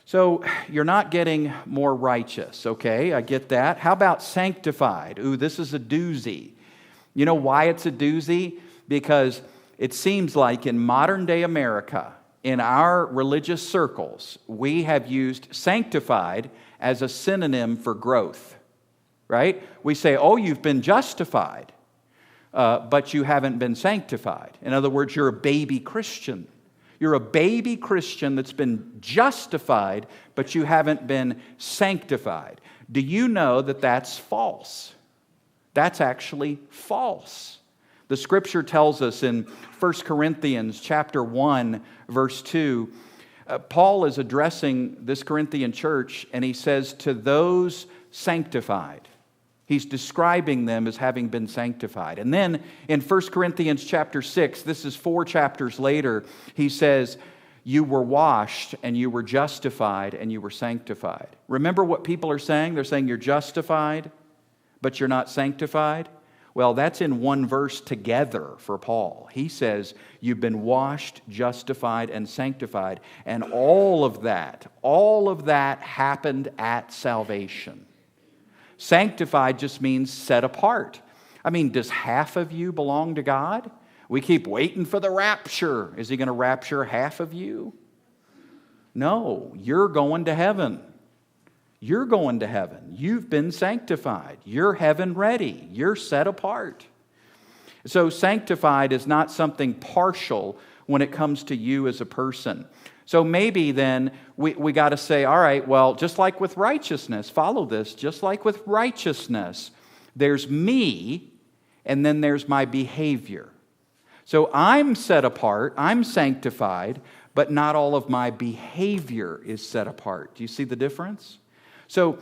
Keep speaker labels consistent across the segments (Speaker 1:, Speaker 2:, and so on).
Speaker 1: So you're not getting more righteous, okay? I get that. How about sanctified? Ooh, this is a doozy. You know why it's a doozy? Because it seems like in modern day America, in our religious circles, we have used sanctified as a synonym for growth, right? We say, oh, you've been justified, but you haven't been sanctified. In other words, you're a baby Christian. You're a baby Christian that's been justified, but you haven't been sanctified. Do you know that that's false? That's actually false. The Scripture tells us in 1 Corinthians chapter 1, verse 2, Paul is addressing this Corinthian church, and he says, to those sanctified. He's describing them as having been sanctified. And then in 1 Corinthians chapter 6, this is 4 chapters later, he says, you were washed and you were justified and you were sanctified. Remember what people are saying? They're saying you're justified, but you're not sanctified. Well, that's in one verse together for Paul. He says you've been washed, justified, and sanctified. And all of that happened at salvation. Sanctified just means set apart. I mean, does half of you belong to God? We keep waiting for the rapture. Is he going to rapture half of you? No, you're going to heaven. You're going to heaven. You've been sanctified. You're heaven ready. You're set apart. So sanctified is not something partial when it comes to you as a person. So maybe then we got to say, all right, well, just like with righteousness, follow this, just like with righteousness, there's me and then there's my behavior. So I'm set apart, I'm sanctified, but not all of my behavior is set apart. Do you see the difference? So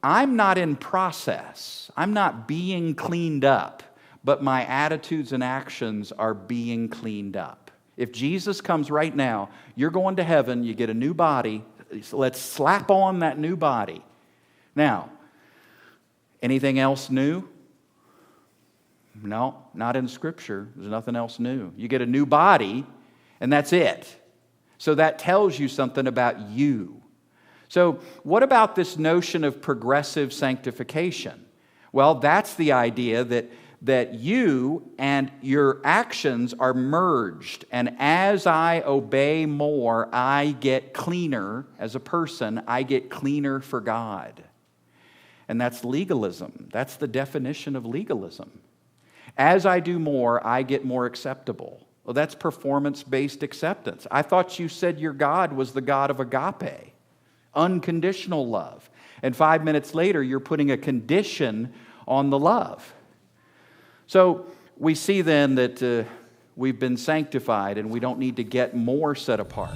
Speaker 1: I'm not in process, I'm not being cleaned up, but my attitudes and actions are being cleaned up. If Jesus comes right now, you're going to heaven, you get a new body, so let's slap on that new body. Now, anything else new? No, not in Scripture. There's nothing else new. You get a new body, and that's it. So that tells you something about you. So what about this notion of progressive sanctification? Well, that's the idea that you and your actions are merged. And as I obey more, I get cleaner as a person. I get cleaner for God. And that's legalism. That's the definition of legalism. As I do more, I get more acceptable. Well, that's performance-based acceptance. I thought you said your God was the God of agape, unconditional love. And 5 minutes later, you're putting a condition on the love. So we see then that we've been sanctified and we don't need to get more set apart.